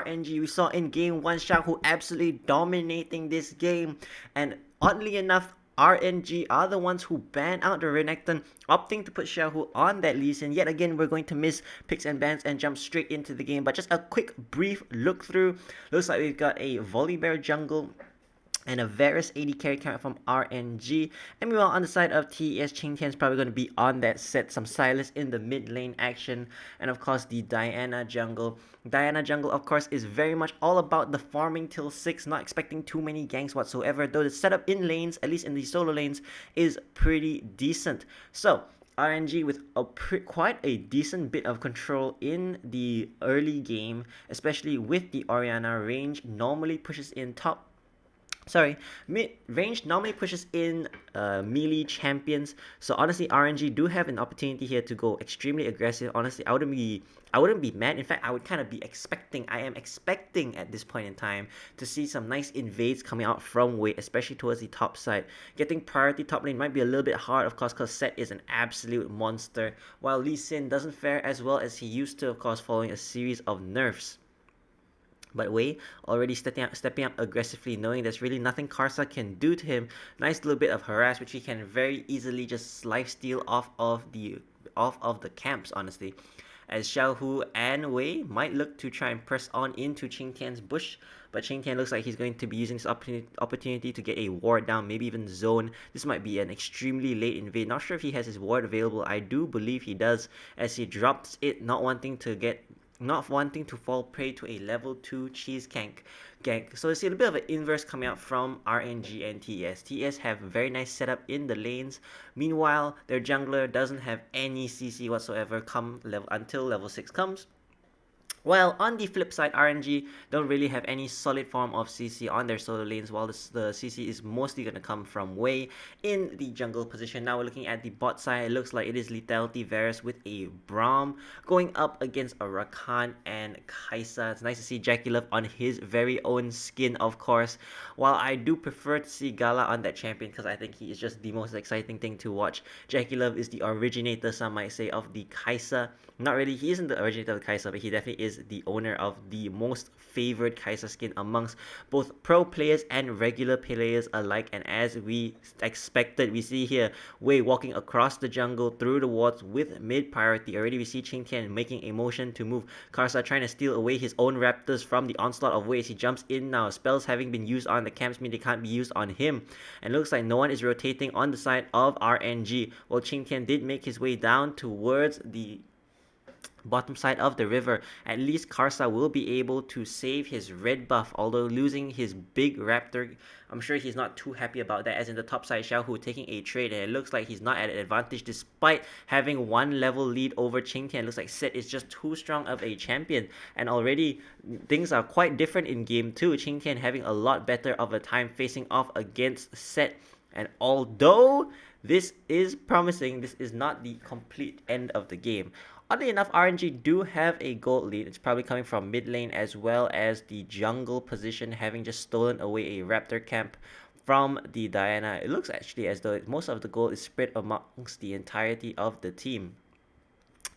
RNG. We saw in game 1 Xiaohu absolutely dominating this game, and oddly enough, RNG are the ones who ban out the Renekton, opting to put Xiaohu on that Lee Sin. Yet again, we're going to miss picks and bans and jump straight into the game. But just a quick, brief look through. Looks like we've got a Volibear jungle and a Varus AD carry coming from RNG. And meanwhile, on the side of TES, Qingtian is probably going to be on that set. Some Silas in the mid lane action. And of course, the Diana jungle. Diana jungle, of course, is very much all about the farming till 6. Not expecting too many ganks whatsoever. Though the setup in lanes, at least in the solo lanes, is pretty decent. So, RNG with quite a decent bit of control in the early game, especially with the Orianna range, normally pushes in top mid range normally pushes in melee champions. So honestly, RNG do have an opportunity here to go extremely aggressive. Honestly, I wouldn't be mad. In fact, I would kind of be expecting. I am expecting at this point in time to see some nice invades coming out from Wei, especially towards the top side. Getting priority top lane might be a little bit hard, of course, because Set is an absolute monster, while Lee Sin doesn't fare as well as he used to, of course, following a series of nerfs. But Wei already stepping up aggressively, knowing there's really nothing Karsa can do to him. Nice little bit of harass, which he can very easily just lifesteal off of the camps, honestly. As Xiaohu and Wei might look to try and press on into Qingtian's bush, but Qingtian looks like he's going to be using this opportunity to get a ward down, maybe even zone. This might be an extremely late invade. Not sure if he has his ward available. I do believe he does, as he drops it, not wanting to fall prey to a level 2 cheese gank. So you see a bit of an inverse coming out from RNG and TES. TES have a very nice setup in the lanes. Meanwhile, their jungler doesn't have any CC whatsoever until level 6 comes. Well, on the flip side, RNG don't really have any solid form of CC on their solo lanes, while the CC is mostly going to come from Wei in the jungle position. Now we're looking at the bot side. It looks like it is Lethality Varus with a Braum going up against a Rakan and Kai'Sa. It's nice to see Jackie Love on his very own skin, of course. While I do prefer to see Gala on that champion because I think he is just the most exciting thing to watch. Jackie Love is the originator, some might say, of the Kai'Sa. Not really, he isn't the originator of the Kai'Sa, but he definitely is the owner of the most favored Kai'Sa skin amongst both pro players and regular players alike. And as we expected, we see here Wei walking across the jungle through the wards with mid priority. Already we see Qingtian making a motion to move. Karsa trying to steal away his own raptors from the onslaught of Wei as he jumps in now. Spells having been used on the camps mean they can't be used on him. And looks like no one is rotating on the side of RNG. While Qingtian did make his way down towards the bottom side of the river, at least Karsa will be able to save his red buff, although losing his big raptor, I'm sure he's not too happy about that, as in the top side Xiaohu taking a trade, and it looks like he's not at an advantage despite having one level lead over Qingtian. Looks like Set is just too strong of a champion, and already things are quite different in game 2. Qingtian having a lot better of a time facing off against Set, and although this is promising, this is not the complete end of the game. Oddly enough, RNG do have a gold lead. It's probably coming from mid lane as well as the jungle position, having just stolen away a raptor camp from the Diana. It looks actually as though most of the gold is spread amongst the entirety of the team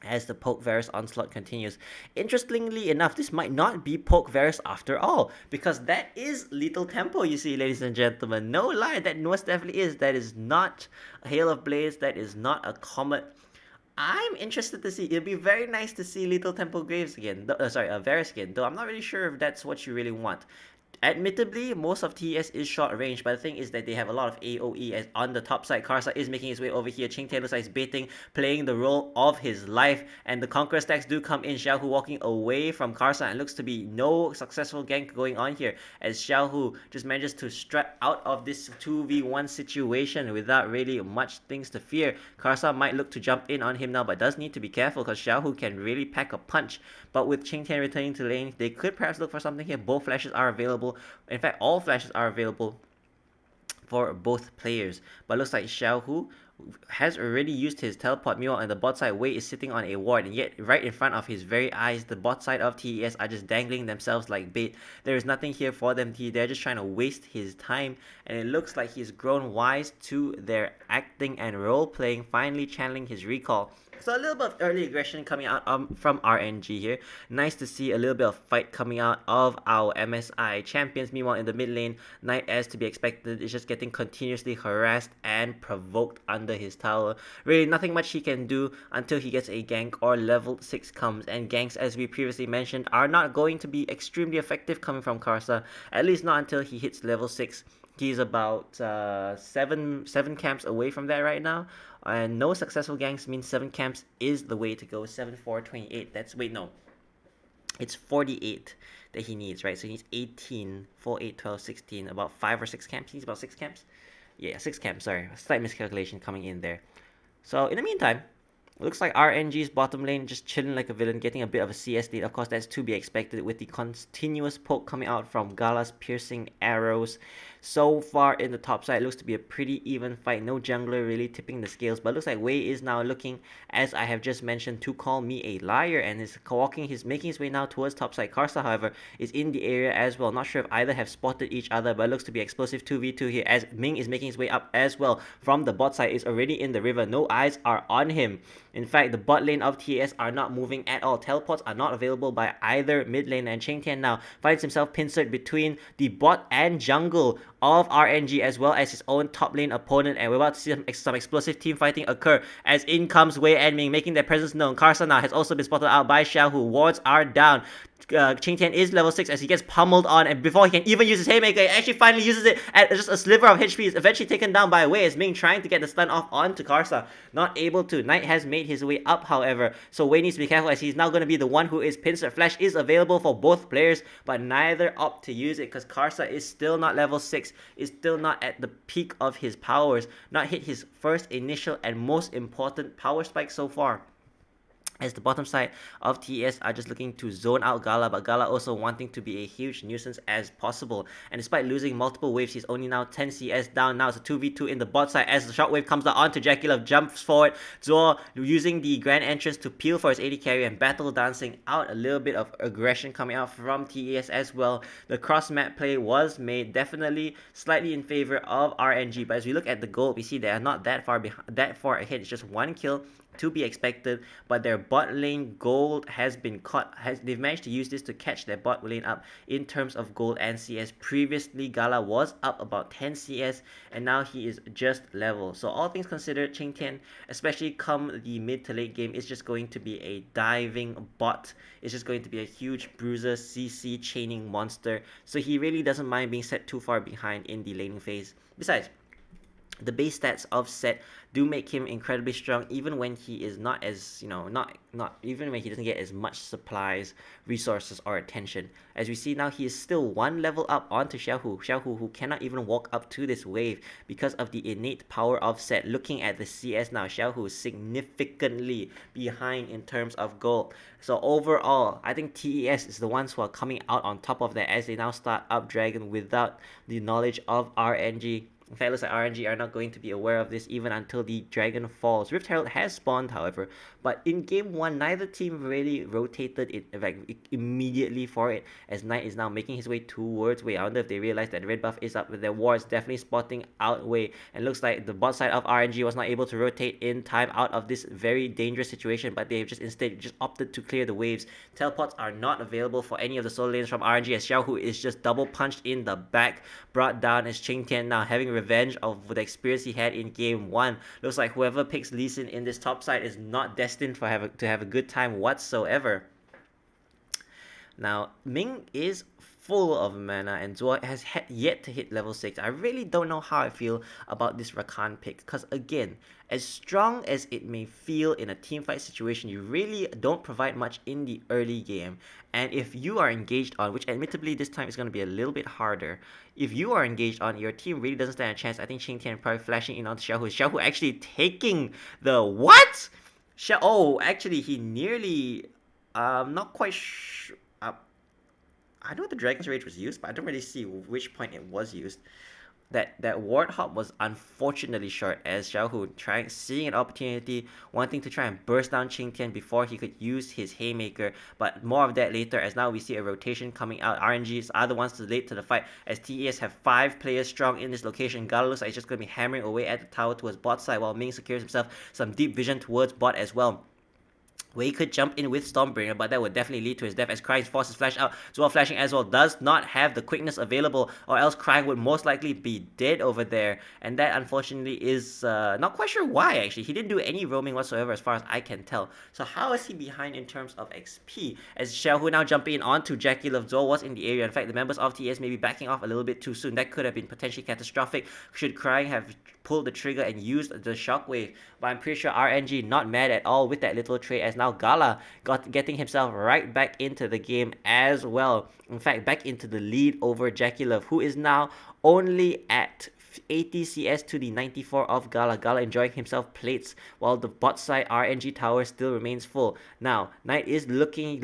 as the Poke Varus onslaught continues. Interestingly enough, this might not be Poke Varus after all, because that is Lethal Tempo, you see, ladies and gentlemen. No lie, that most definitely is. That is not a Hail of Blades, that is not a Comet. I'm interested to see. It'd be very nice to see Little Temple Graves again. Varus again. Though I'm not really sure if that's what you really want. Admittedly, most of TES is short range, but the thing is that they have a lot of AoE as on the top side. Karsa is making his way over here. Qingtian looks like he's baiting, playing the role of his life, and the Conqueror stacks do come in. Xiaohu walking away from Karsa, and looks to be no successful gank going on here, as Xiaohu just manages to strut out of this 2v1 situation without really much things to fear. Karsa might look to jump in on him now, but does need to be careful because Xiaohu can really pack a punch. But with Qingtian returning to lane, they could perhaps look for something here. Both flashes are available. In fact, all flashes are available for both players. But looks like Xiaohu has already used his teleport. Meanwhile, on the bot side, Wei is sitting on a ward, and yet right in front of his very eyes, the bot side of TES are just dangling themselves like bait. There is nothing here for them. They're just trying to waste his time, and it looks like he's grown wise to their acting and role playing, finally channeling his recall. So a little bit of early aggression coming out from RNG here. Nice to see a little bit of fight coming out of our MSI champions. Meanwhile, in the mid lane, Knight, as to be expected, is just getting continuously harassed and provoked under his tower. Really, nothing much he can do until he gets a gank or level 6 comes. And ganks, as we previously mentioned, are not going to be extremely effective coming from Karsa. At least not until he hits level 6. He's about seven camps away from that right now, and no successful ganks means 7 camps is the way to go. 7, 4, 28. That's wait no, it's 48 that he needs, right? So he needs 18, 4, 8, 12, 16. About 5 or 6 camps. He needs about 6 camps. Yeah, 6 camps. Sorry, slight miscalculation coming in there. So in the meantime, looks like RNG's bottom lane just chilling like a villain, getting a bit of a CS lead. Of course, that's to be expected with the continuous poke coming out from Gala's piercing arrows. So far in the top side, it looks to be a pretty even fight. No jungler really tipping the scales, but it looks like Wei is now looking, as I have just mentioned, to call me a liar, and is making his way now towards top side. Karsa, however, is in the area as well. Not sure if either have spotted each other, but it looks to be explosive 2v2 here, as Ming is making his way up as well from the bot side. Is already in the river. No eyes are on him. In fact, the bot lane of TES are not moving at all. Teleports are not available by either mid lane, and Cheng Tian now finds himself pincered between the bot and jungle of RNG, as well as his own top lane opponent, and we're about to see some explosive team fighting occur as in comes Wei and Ming, making their presence known. Karsa now has also been spotted out by Xiao, who wards are down. Ching Tian is level 6 as he gets pummeled on, and before he can even use his Haymaker, he actually finally uses it at just a sliver of HP. Is eventually taken down by Wei as Ming trying to get the stun off onto Karsa. Not able to. Knight has made his way up, however, so Wei needs to be careful as he's now going to be the one who is pincered. Flash is available for both players, but neither opt to use it because Karsa is still not level 6, is still not at the peak of his powers, not hit his first initial and most important power spike so far, as the bottom side of TES are just looking to zone out Gala, but Gala also wanting to be a huge nuisance as possible. And despite losing multiple waves, he's only now 10 CS down. Now it's a 2v2 in the bot side as the shockwave comes down onto Jackie Love, jumps forward. Zuo using the grand entrance to peel for his AD carry and battle dancing out. A little bit of aggression coming out from TES as well. The cross map play was made, definitely slightly in favor of RNG, but as we look at the gold, we see they are not that far ahead. It's just 1 kill to be expected, but their bot lane gold has been caught. They've managed to use this to catch their bot lane up in terms of gold and CS. Previously, Gala was up about 10 CS, and now he is just level. So all things considered, Ching Tian, especially come the mid to late game, is just going to be a diving bot. It's just going to be a huge bruiser, CC chaining monster. So he really doesn't mind being set too far behind in the laning phase. Besides, the base stats of Set do make him incredibly strong, even when he is not as, not even when he doesn't get as much supplies, resources, or attention. As we see now, he is still 1 level up onto Xiaohu, who cannot even walk up to this wave because of the innate power of Set. Looking at the CS now, Xiaohu is significantly behind in terms of gold. So overall, I think TES is the ones who are coming out on top of that as they now start up Dragon without the knowledge of RNG. In fact, it looks like RNG are not going to be aware of this even until the Dragon falls. Rift Herald has spawned, however, but in Game 1, neither team really rotated it immediately for it, as Knight is now making his way towards Wei. I wonder if they realize that the red buff is up, but their war is definitely spotting out Wei, and looks like the bot side of RNG was not able to rotate in time out of this very dangerous situation, but they've instead opted to clear the waves. Teleports are not available for any of the solo lanes from RNG, as Xiao Hu is just double punched in the back, brought down as Ching Tian now having revenge of the experience he had in Game 1. Looks like whoever picks Lee Sin in this top side is not destined to have a good time whatsoever. Now, Ming is full of mana, and Zuo has yet to hit level 6. I really don't know how I feel about this Rakan pick, because again, as strong as it may feel in a teamfight situation, you really don't provide much in the early game. And if you are engaged on, which admittedly this time is going to be a little bit harder, if you are engaged on, your team really doesn't stand a chance. I think Ching Tian probably flashing in onto Xiaohu. Xiaohu actually taking the what? Oh, actually he nearly, not quite sure. I know the Dragon's Rage was used, but I don't really see which point it was used. that ward hop was unfortunately short, as Xiaohu seeing an opportunity, wanting to try and burst down Qingtian before he could use his haymaker. But more of that later, as now we see a rotation coming out. RNGs are the ones too late to the fight, as TES have 5 players strong in this location. Gala looks like he's just going to be hammering away at the tower towards bot side, while Ming secures himself some deep vision towards bot as well. Wei could jump in with Stormbringer, but that would definitely lead to his death, as Krang's forces flash out. Zuo flashing as well does not have the quickness available, or else Krang would most likely be dead over there. And that unfortunately is not quite sure why actually. He didn't do any roaming whatsoever as far as I can tell. So how is he behind in terms of XP? As Xiaohu now jumping in onto Jackie Love, Zuo was in the area. In fact, the members of TES may be backing off a little bit too soon. That could have been potentially catastrophic should Krang have pulled the trigger and used the shockwave. But I'm pretty sure RNG not mad at all with that little trade, as now Gala getting himself right back into the game as well. In fact, back into the lead over Jackie Love, who is now only at 80 CS to the 94 of Gala. Gala enjoying himself plates, while the bot side RNG tower still remains full. Now, Knight is looking,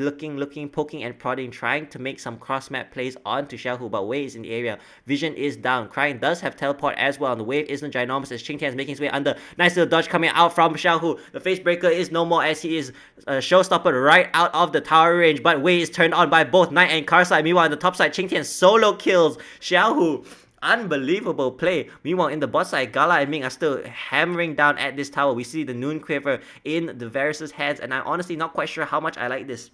poking and prodding, trying to make some cross-map plays onto Xiaohu, but Wei is in the area. Vision is down. Crying does have teleport as well, and the wave isn't ginormous as Qingtian is making his way under. Nice little dodge coming out from Xiaohu. The face breaker is no more, as he is showstoppered right out of the tower range, but Wei is turned on by both Knight and Karsai. Meanwhile, on the top side, Qingtian solo kills Xiaohu. Unbelievable play. Meanwhile, in the bot side, Gala and Ming are still hammering down at this tower. We see the Noon Quiver in the Varus' hands, and I'm honestly not quite sure how much I like this.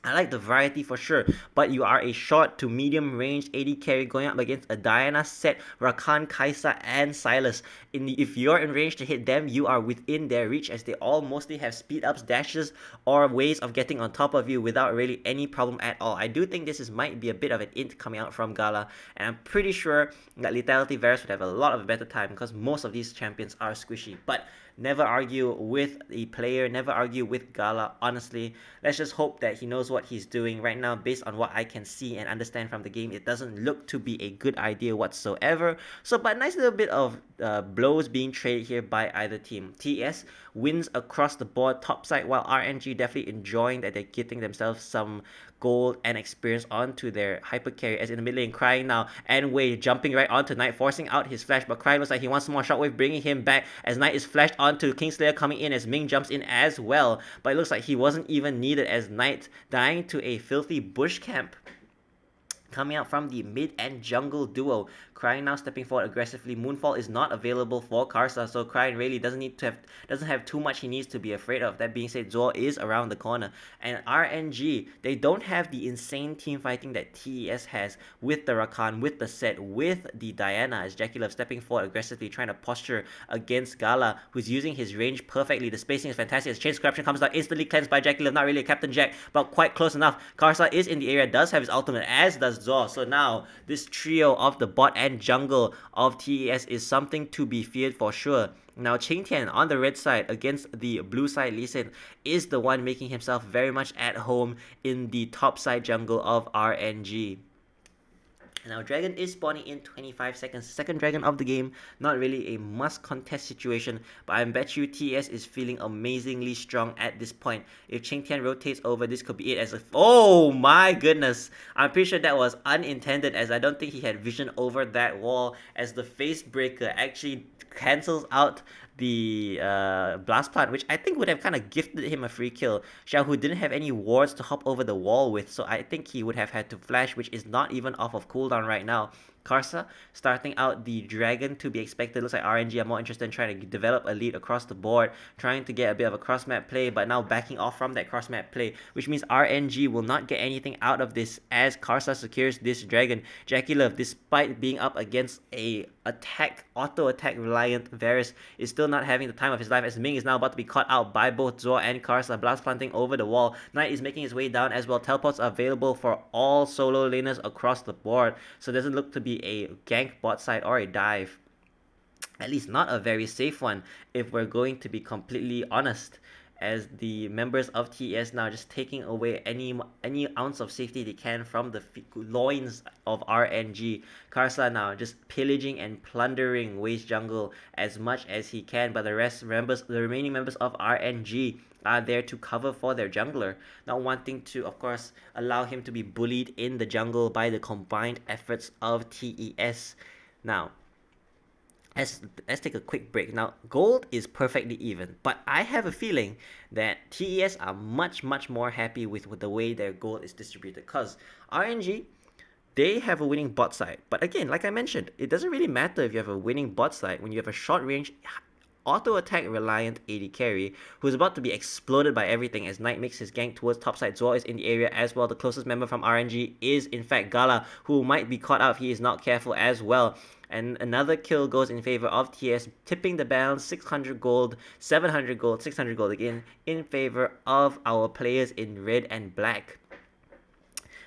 I like the variety for sure, but you are a short to medium range AD carry going up against a Diana set, Rakan, Kaisa, and Silas. If you're in range to hit them, you are within their reach, as they all mostly have speed ups, dashes, or ways of getting on top of you without really any problem at all. I do think might be a bit of an int coming out from Gala, and I'm pretty sure that Lethality Varus would have a lot of a better time, because most of these champions are squishy. But never argue with the player, never argue with Gala, honestly. Let's just hope that he knows what he's doing right now. Based on what I can see and understand from the game, it doesn't look to be a good idea whatsoever. So, but nice little bit of blows being traded here by either team. TS wins across the board topside, while RNG definitely enjoying that they're getting themselves some gold and experience onto their hyper carry, as in the mid lane, Crying now and Wei jumping right onto Knight, forcing out his flash, but Crying looks like he wants some more shockwave, bringing him back as Knight is flashed onto Kingslayer coming in, as Ming jumps in as well, but it looks like he wasn't even needed, as Knight dying to a filthy bush camp coming out from the mid and jungle duo. Crying now stepping forward aggressively. Moonfall is not available for Karsa, so Crying really doesn't have too much he needs to be afraid of. That being said, Zor is around the corner. And RNG, they don't have the insane team fighting that TES has with the Rakan, with the set, with the Diana, as Jackie Love stepping forward aggressively, trying to posture against Gala, who's using his range perfectly. The spacing is fantastic as Chain's Corruption comes down, instantly cleansed by Jackie Love. Not really a Captain Jack, but quite close enough. Karsa is in the area, does have his ultimate, as does Zor. So now, this trio of the bot and jungle of TES is something to be feared for sure. Now, Qingtian on the red side against the blue side Lee Sin is the one making himself very much at home in the top side jungle of RNG. Now, Dragon is spawning in 25 seconds. Second Dragon of the game. Not really a must contest situation, but I bet you TS is feeling amazingly strong at this point. If Qingtian rotates over, this could be it as a... Oh my goodness! I'm pretty sure that was unintended, as I don't think he had vision over that wall, as the face breaker actually cancels out the blast plant, which I think would have kind of gifted him a free kill. Xiaohu didn't have any wards to hop over the wall with, so I think he would have had to flash, which is not even off of cooldown right now. Karsa starting out the dragon to be expected. Looks like RNG are more interested in trying to develop a lead across the board, trying to get a bit of a cross map play, but now backing off from that cross map play, which means RNG will not get anything out of this as Karsa secures this dragon. Jackie Love, despite being up against a auto attack reliant Varus, is still not having the time of his life, as Ming is now about to be caught out by both Zor and Karsa. Blast planting over the wall. Knight is making his way down as well. Teleports are available for all solo laners across the board, so it doesn't look to be a gank bot side or a dive. At least not a very safe one, if we're going to be completely honest, as the members of TES now just taking away any ounce of safety they can from the loins of RNG. Karsa now just pillaging and plundering Wei's jungle as much as he can, but the remaining members of RNG are there to cover for their jungler, not wanting to, of course, allow him to be bullied in the jungle by the combined efforts of TES. Now, let's take a quick break. Now, gold is perfectly even, but I have a feeling that TES are much more happy with the way their gold is distributed. Cause RNG, they have a winning bot side. But again, like I mentioned, it doesn't really matter if you have a winning bot side when you have a short range auto attack reliant AD carry who's about to be exploded by everything as Knight makes his gank towards topside. Zor is in the area as well. The closest member from RNG is in fact Gala, who might be caught out if he is not careful as well. And another kill goes in favor of TS, tipping the balance 600 gold, 700 gold, 600 gold again in favor of our players in red and black.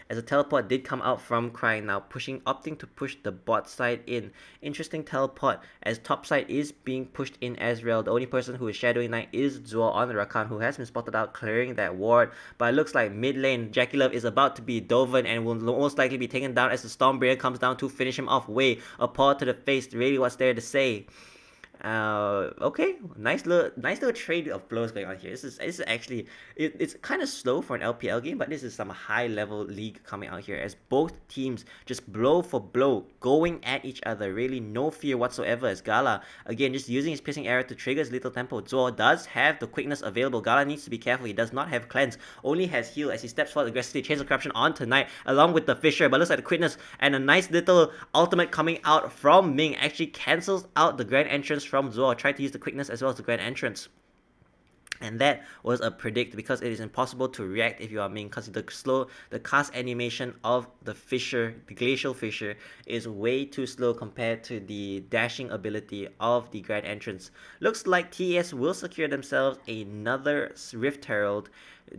As a teleport did come out from Crying now, opting to push the bot side in. Interesting teleport as top side is being pushed in as well. The only person who is shadowing Knight is Zor on the Rakan, who has been spotted out clearing that ward. But it looks like mid lane, Jackie Love is about to be Doven and will most likely be taken down as the Stormbringer comes down to finish him off. Way a paw to the face, really what's there to say. Okay, nice little trade of blows going on here. This is actually it's kind of slow for an LPL game, but this is some high level league coming out here as both teams just blow for blow going at each other. Really no fear whatsoever as Gala again just using his piercing arrow to trigger his little tempo. Zor does have the quickness available. Gala needs to be careful. He does not have cleanse, only has heal as he steps forward aggressively, chains of corruption on tonight along with the Fisher. But looks like the quickness and a nice little ultimate coming out from Ming actually cancels out the grand entrance from Zor. Tried to use the quickness as well as the grand entrance. And that was a predict because it is impossible to react if you are Ming because the cast animation of the Fisher, the Glacial Fisher, is way too slow compared to the dashing ability of the Grand Entrance. Looks like TES will secure themselves another Rift Herald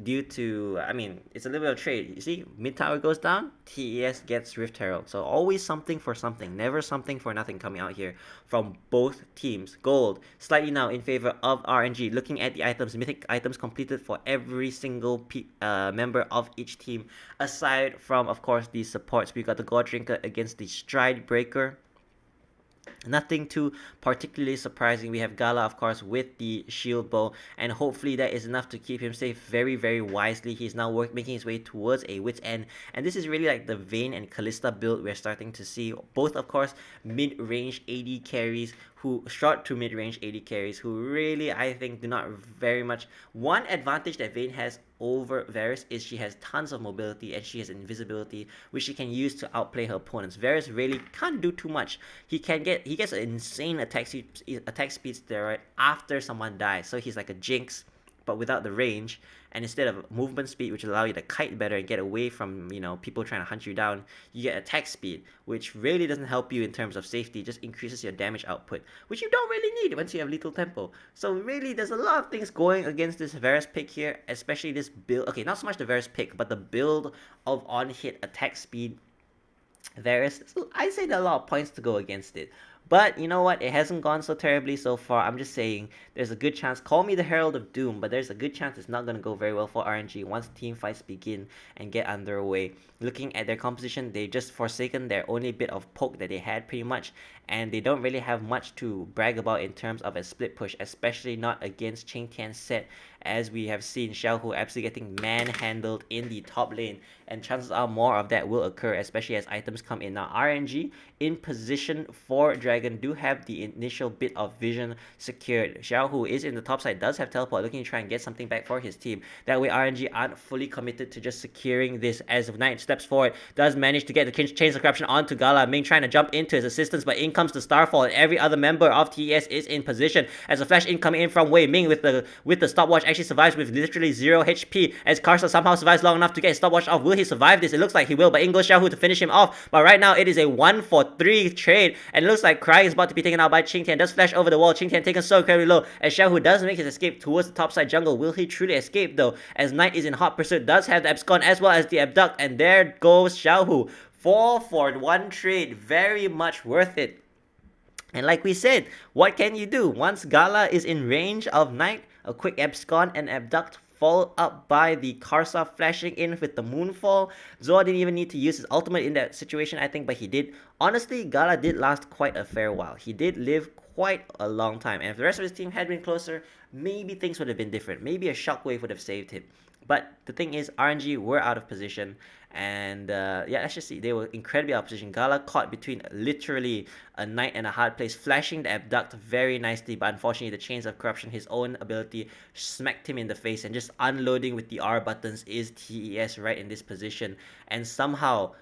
due to, I mean, it's a little bit of trade. You see, mid tower goes down, TES gets Rift Herald. So always something for something, never something for nothing coming out here from both teams. Gold, slightly now in favor of RNG. Looking at the items, mythic items completed for every single member of each team, aside from, of course, the supports. We got the God Drinker against the Stride Breaker. Nothing too particularly surprising. We have Gala, of course, with the shield bow, and hopefully that is enough to keep him safe very wisely. He's now making his way towards a wit's end, and this is really like the Vayne and Kalista build we're starting to see. Both, of course, mid-range AD carries short to mid-range AD carries who really, I think, do not very much. One advantage that Vayne has over Varus is she has tons of mobility and she has invisibility, which she can use to outplay her opponents. Varus really can't do too much. He gets an insane attack speed steroid after someone dies, so he's like a Jinx but without the range, and instead of movement speed, which allow you to kite better and get away from people trying to hunt you down, you get attack speed, which really doesn't help you in terms of safety. Just increases your damage output, which you don't really need once you have lethal tempo. So really, there's a lot of things going against this Varus pick here, especially this build. Okay, not so much the Varus pick, but the build of on-hit attack speed. Varus, so I say there are a lot of points to go against it. But you know what? It hasn't gone so terribly so far. I'm just saying there's a good chance. Call me the Herald of Doom, but there's a good chance it's not going to go very well for RNG once team fights begin and get underway. Looking at their composition, they just forsaken their only bit of poke that they had pretty much, and they don't really have much to brag about in terms of a split push, especially not against Ching Tian's set, as we have seen Xiaohu absolutely getting manhandled in the top lane, and chances are more of that will occur, especially as items come in. Now RNG in position for Dragon do have the initial bit of vision secured. Xiaohu is in the top side, does have teleport, looking to try and get something back for his team. That way RNG aren't fully committed to just securing this, as Knight steps forward, does manage to get the chains of corruption onto Gala. Ming trying to jump into his assistance, but in comes the Starfall, and every other member of TES is in position as a flash in coming in from Wei Ming with the stopwatch actually survives with literally 0 HP, as Karsa somehow survives long enough to get his stopwatch off. Will he survive this? It looks like he will, but in goes Xiaohu to finish him off. But right now it is a 1-for-3 trade, and it looks like Crying is about to be taken out by Ching Tian. Does flash over the wall. Ching Tian taken so incredibly low as Xiaohu does make his escape towards the topside jungle. Will he truly escape though, as Knight is in hot pursuit, does have the abscond as well as the abduct, and there goes Xiaohu. 4-for-1 trade, very much worth it. And like we said, what can you do? Once Gala is in range of Knight, a quick abscond and abduct followed up by the Karsa flashing in with the Moonfall. Zor didn't even need to use his ultimate in that situation, I think, but he did. Honestly, Gala did last quite a fair while. He did live quite a long time, and if the rest of his team had been closer, maybe things would have been different. Maybe a shockwave would have saved him. But the thing is, RNG were out of position, and yeah, let's just see. They were incredibly out of position. Gala caught between literally a knight and a hard place, flashing the abduct very nicely, but unfortunately, the Chains of Corruption, his own ability, smacked him in the face, and just unloading with the R buttons is TES right in this position. And somehow,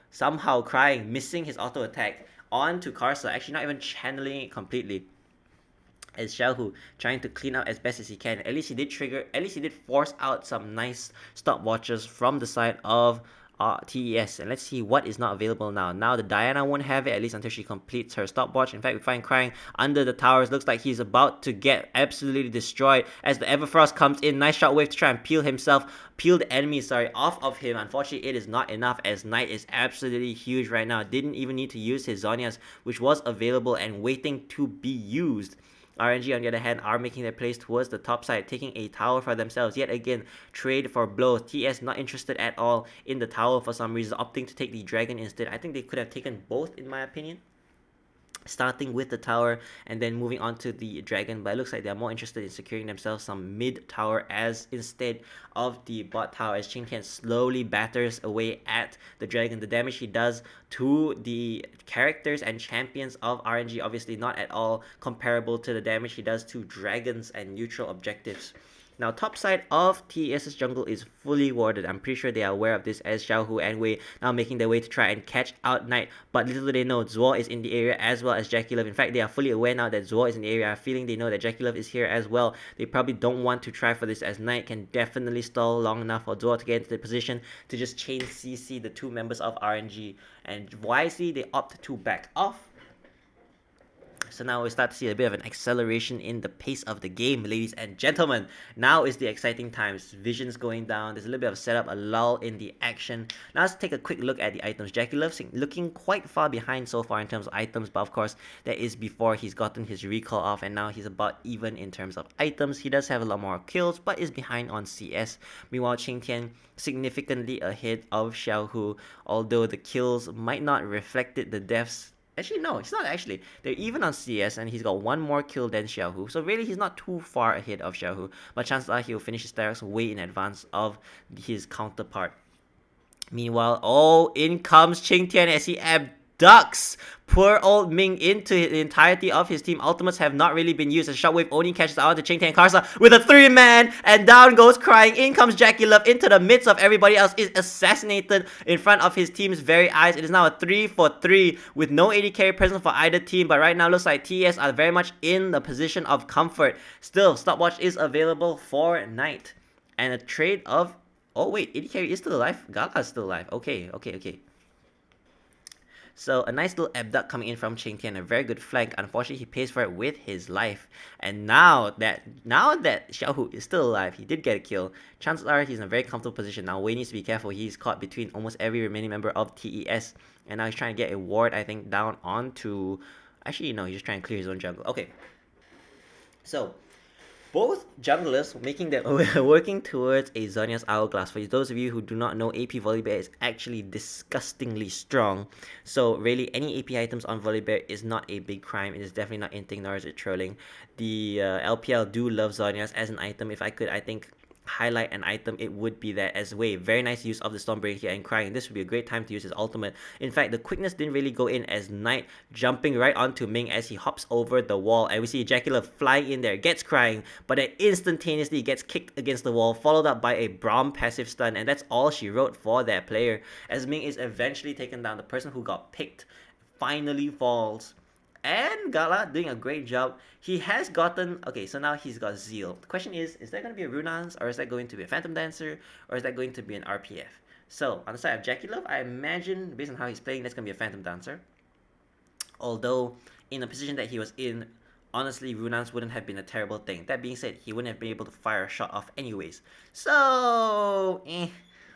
crying, missing his auto attack onto Karsa, actually not even channeling it completely, as Xiaohu trying to clean up as best as he can. At least he did force out some nice stopwatches from the side of TES. And let's see what is not available now. Now the Diana won't have it, at least until she completes her stopwatch. In fact, we find Crying under the towers. Looks like he's about to get absolutely destroyed as the Everfrost comes in. Nice shockwave to try and peel the enemy, off of him. Unfortunately, it is not enough as Knight is absolutely huge right now. Didn't even need to use his Zonias, which was available and waiting to be used. RNG, on the other hand, are making their plays towards the top side, taking a tower for themselves. Yet again, trade for blows. TS not interested at all in the tower for some reason, opting to take the dragon instead. I think they could have taken both, in my opinion, starting with the tower and then moving on to the dragon, but it looks like they're more interested in securing themselves some mid tower as instead of the bot tower, as Qing Tian slowly batters away at the dragon. The damage he does to the characters and champions of RNG obviously not at all comparable to the damage he does to dragons and neutral objectives. Now, top side of TES's jungle is fully warded. I'm pretty sure they are aware of this, as Xiaohu and Wei now making their way to try and catch out Knight. But little do they know, Zuo is in the area as well as Jackie Love. In fact, they are fully aware now that Zuo is in the area. I have a feeling they know that Jackie Love is here as well. They probably don't want to try for this, as Knight can definitely stall long enough for Zuo to get into the position to just chain CC the two members of RNG. And wisely, they opt to back off. So now we start to see a bit of an acceleration in the pace of the game, ladies and gentlemen. Now is the exciting times. Visions going down. There's a little bit of setup, a lull in the action. Now let's take a quick look at the items. Jackie Love looking quite far behind so far in terms of items, but of course that is before he's gotten his recall off, and now he's about even in terms of items. He does have a lot more kills, but is behind on CS. Meanwhile, Qing Tian significantly ahead of Xiaohu, although the kills might not reflect it, the deaths. Actually, no, it's not actually. They're even on CS, and he's got one more kill than Xiaohu. So really, he's not too far ahead of Xiaohu. But chances are he'll finish his stacks way in advance of his counterpart. Meanwhile, in comes Qing Tian as he abducts poor old Ming into the entirety of his team. Ultimates have not really been used, as Shockwave only catches out to Qing Tian Karsa with a 3-man, and down goes Crying. In comes Jackie Love into the midst of everybody else, is assassinated in front of his team's very eyes. It is now a 3-for-3 with no AD carry present for either team, but right now looks like TS are very much in the position of comfort. Still, stopwatch is available for Knight, and a trade of... Oh wait, AD carry is still alive? Gala is still alive. Okay. So a nice little abduct coming in from Qing Tian, a very good flank. Unfortunately, he pays for it with his life. And now that Xiaohu is still alive, he did get a kill. Chances are he's in a very comfortable position. Now Wei needs to be careful. He's caught between almost every remaining member of TES. And now he's trying to get a ward, I think, down onto... Actually, no, he's just trying to clear his own jungle. Okay. So, both junglers working towards a Zhonya's Hourglass. For those of you who do not know, AP Volibear is actually disgustingly strong. So really, any AP items on Volibear is not a big crime. It is definitely not inting, nor is it trolling. The LPL do love Zhonya's as an item. If I could, I think, highlight an item, it would be that as Wei. Very nice use of the Stormbreaker here, and Crying. This would be a great time to use his ultimate. In fact, the quickness didn't really go in, as Knight jumping right onto Ming as he hops over the wall, and we see Ejaculate flying in there, gets Crying, but then instantaneously gets kicked against the wall, followed up by a Braum passive stun, and that's all she wrote for that player, as Ming is eventually taken down. The person who got picked finally falls. And Gala doing a great job. He has gotten... Okay, so now he's got Zeal. The question is that going to be a Runans, or is that going to be a Phantom Dancer, or is that going to be an RPF? So, on the side of Jackie Love, I imagine, based on how he's playing, that's going to be a Phantom Dancer. Although, in the position that he was in, honestly, Runans wouldn't have been a terrible thing. That being said, he wouldn't have been able to fire a shot off anyways. So,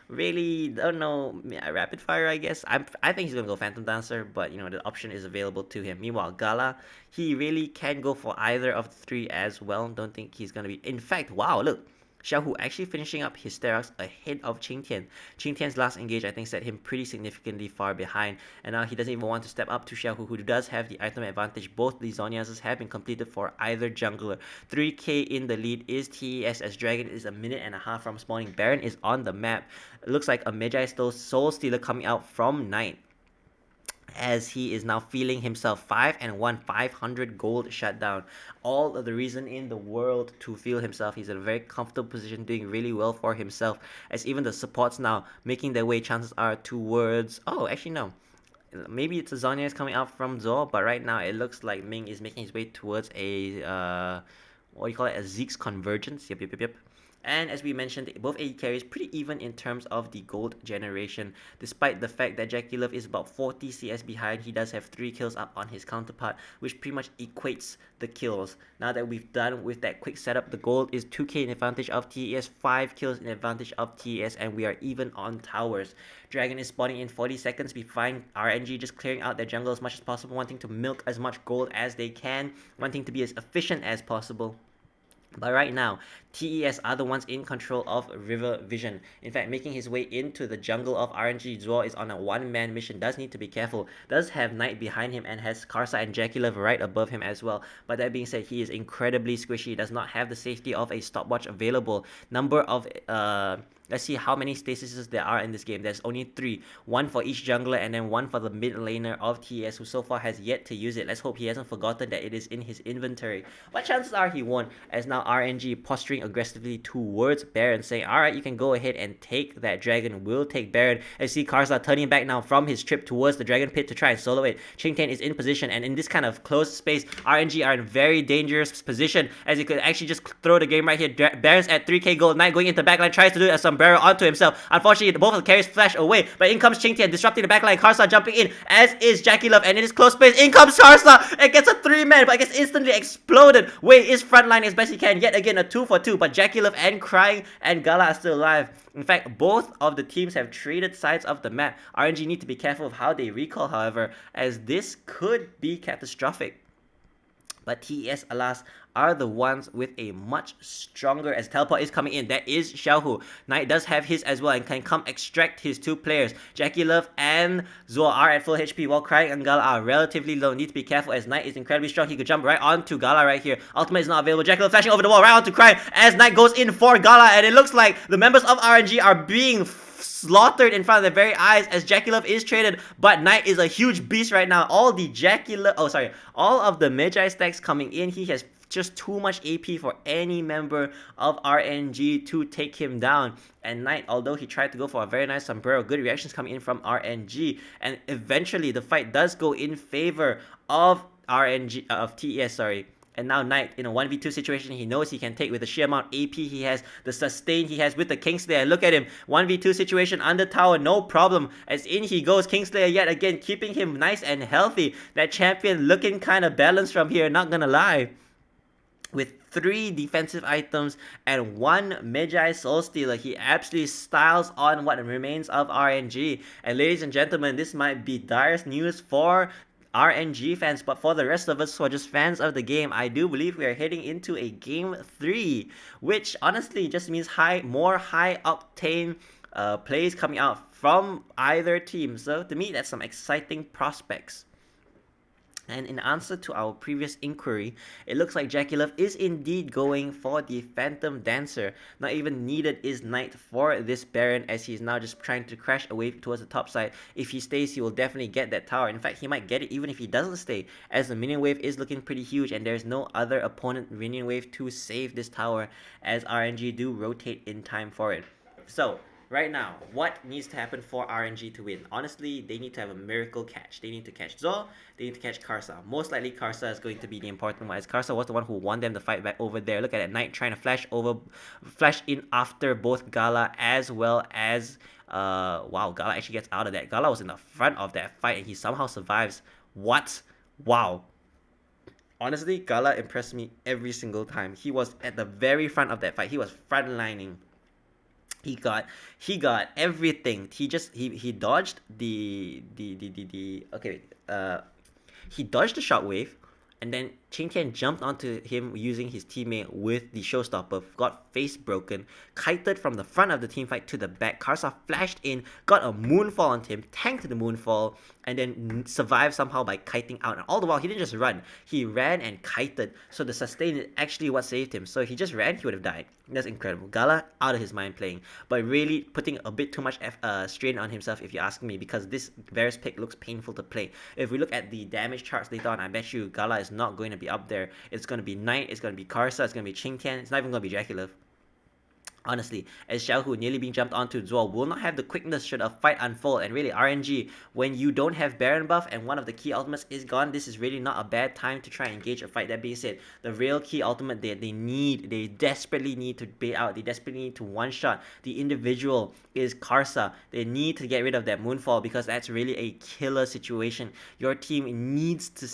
really don't know. Rapid fire, I guess. I think he's gonna go Phantom Dancer, but you know, the option is available to him. Meanwhile, Gala, he really can go for either of the three as well. Don't think he's gonna be... In fact, wow, look, Xiaohu actually finishing up his Sterox ahead of Qingtian. Qingtian's last engage, I think, set him pretty significantly far behind, and now he doesn't even want to step up to Xiaohu, who does have the item advantage. Both the Zhonya's have been completed for either jungler. 3k in the lead is TES, as Dragon is a minute and a half from spawning. Baron is on the map. It looks like a Magi Soul Stealer coming out from Knight, as he is now feeling himself 5-1, 500 gold shutdown. All of the reason in the world to feel himself. He's in a very comfortable position, doing really well for himself, as even the supports now making their way, chances are, towards... Oh, actually no. Maybe it's a Zonya is coming out from Zor, but right now it looks like Ming is making his way towards a... what do you call it? A Zeke's convergence. Yep. And as we mentioned, both AD carries pretty even in terms of the gold generation. Despite the fact that Jackie Love is about 40 CS behind, he does have 3 kills up on his counterpart, which pretty much equates the kills. Now that we've done with that quick setup, the gold is 2k in advantage of TES, 5 kills in advantage of TES, and we are even on towers. Dragon is spawning in 40 seconds behind RNG, just clearing out their jungle as much as possible, wanting to milk as much gold as they can, wanting to be as efficient as possible. But right now, TES are the ones in control of River Vision. In fact, making his way into the jungle of RNG, Zuo is on a one-man mission, does need to be careful, does have Knight behind him and has Karsa and Jackie Love right above him as well. But that being said, he is incredibly squishy, does not have the safety of a stopwatch available. Number of let's see how many stasises there are in this game. There's only 3. 1 for each jungler and then 1 for the mid laner of TES, who so far has yet to use it. Let's hope he hasn't forgotten that it is in his inventory. But chances are he won't, as now RNG posturing aggressively towards Baron, saying, alright, you can go ahead and take that dragon. We'll take Baron. I see Karsa turning back now from his trip towards the dragon pit to try and solo it. Qingtian is in position, and in this kind of closed space, RNG are in very dangerous position, as he could actually just throw the game right here. Baron's at 3k gold. Knight going into backline, tries to do a sombrero onto himself. Unfortunately, both of the carries flash away, but in comes Qingtian, disrupting the backline. Karsa jumping in, as is Jackie Love, and in this close space, in comes Karsa and gets a 3-man, but gets instantly exploded. Wei is frontline as best he can, yet again a 2-for-2, but Jackie Love and Crying and Gala are still alive. In fact, both of the teams have traded sides of the map. RNG need to be careful of how they recall, however, as this could be catastrophic. But TES, alas, are the ones with a much stronger, as teleport is coming in. That is Xiaohu. Knight does have his as well and can come extract his 2 players. Jackie Love and Zoa are at full HP, while Crying and Gala are relatively low. Need to be careful, as Knight is incredibly strong. He could jump right onto Gala right here. Ultimate is not available. Jackie Love flashing over the wall right onto Crying, as Knight goes in for Gala, and it looks like the members of RNG are being slaughtered in front of their very eyes, as Jackie Love is traded, but Knight is a huge beast right now. All of the Magi stacks coming in. He has just too much AP for any member of RNG to take him down. And Knight, although he tried to go for a very nice sombrero, good reactions coming in from RNG, and eventually the fight does go in favor of TES, And now Knight, in a 1v2 situation, he knows he can take with the sheer amount of AP he has, the sustain he has with the Kingslayer. Look at him, 1v2 situation under tower, no problem. As in he goes, Kingslayer yet again, keeping him nice and healthy. That champion looking kind of balanced from here, not gonna lie. With 3 defensive items and 1 Magi Soul Stealer, he absolutely styles on what remains of RNG. And ladies and gentlemen, this might be dire news for RNG fans, but for the rest of us who are just fans of the game, I do believe we are heading into a game 3, which honestly just means more high octane plays coming out from either team. So to me, that's some exciting prospects. And in answer to our previous inquiry, it looks like Jackie Love is indeed going for the Phantom Dancer. Not even needed is Knight for this Baron, as he's now just trying to crash away towards the top side. If he stays, he will definitely get that tower. In fact, he might get it even if he doesn't stay, as the minion wave is looking pretty huge and there's no other opponent minion wave to save this tower, as RNG do rotate in time for it. So, right now, what needs to happen for RNG to win? Honestly, they need to have a miracle catch. They need to catch Zor, they need to catch Karsa. Most likely Karsa is going to be the important one, as Karsa was the one who won them the fight back over there. Look at that, Knight trying to flash in after both Gala as well as wow, Gala actually gets out of that. Gala was in the front of that fight and he somehow survives. What? Wow. Honestly, Gala impressed me every single time. He was at the very front of that fight. He was frontlining. He got everything. He dodged the he dodged the shockwave, And then Qing Tian jumped onto him using his teammate with the showstopper, got face broken, kited from the front of the teamfight to the back. Karsa flashed in, got a moonfall onto him, tanked the moonfall, and then survived somehow by kiting out. And all the while, he didn't just run, he ran and kited. So the sustain is actually what saved him. So if he just ran, he would have died. That's incredible. Gala out of his mind playing, but really putting a bit too much strain on himself, if you ask me, because this Varus pick looks painful to play. If we look at the damage charts later on, I bet you Gala is not going to be up there. It's going to be Knight, it's going to be Karsa, it's going to be Qing Tian, it's not even going to be Dracula. Honestly, as Xiaohu nearly being jumped onto, Zuo will not have the quickness should a fight unfold. And really, RNG, when you don't have Baron buff and one of the key ultimates is gone, this is really not a bad time to try and engage a fight. That being said, the real key ultimate they desperately need to bait out, they desperately need to one-shot the individual is Karsa. They need to get rid of that Moonfall because that's really a killer situation. Your team needs to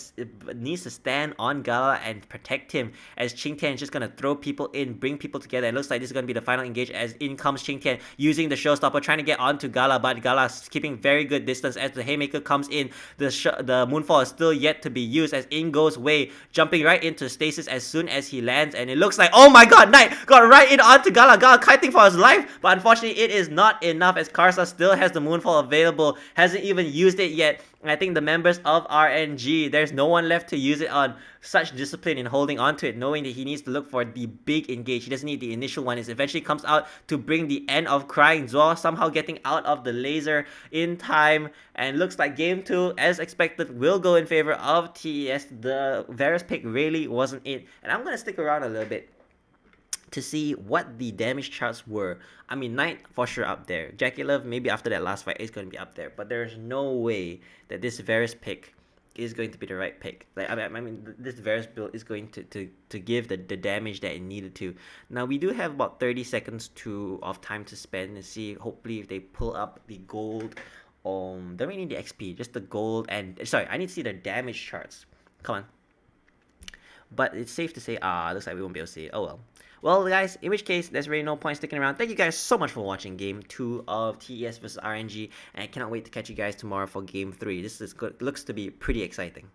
stand on Gala and protect him, as Qing Tian is just going to throw people in, bring people together. It looks like this is going to be the final engage, as in comes Qing Tian using the showstopper, trying to get onto Gala, but Gala's keeping very good distance as the Haymaker comes in. The Moonfall is still yet to be used, as in goes Wei, jumping right into stasis as soon as he lands, and it looks like, oh my god, Knight got right in onto Gala. Gala kiting for his life, but unfortunately it is not enough, as Karsa still has the Moonfall available, hasn't even used it yet. And I think the members of RNG, there's no one left to use it on. Such discipline in holding on to it, knowing that he needs to look for the big engage. He doesn't need the initial one. It eventually comes out to bring the end of crying. Zuo somehow getting out of the laser in time, and looks like game 2, as expected, will go in favor of TES. The Varus pick really wasn't it, and I'm gonna stick around a little bit to see what the damage charts were. I mean, Knight for sure up there. Dracula maybe after that last fight is going to be up there, but there's no way that this Varus pick is going to be the right pick. Like I mean this Varus build is going to give the damage that it needed to. Now we do have about 30 seconds of time to spend and see, hopefully, if they pull up the gold. Don't really need the XP, just the gold, and sorry, I need to see the damage charts. Come on. But it's safe to say, looks like we won't be able to see it. Oh well. Well, guys, in which case, there's really no point sticking around. Thank you guys so much for watching Game 2 of TES vs RNG, and I cannot wait to catch you guys tomorrow for Game 3. This looks to be pretty exciting.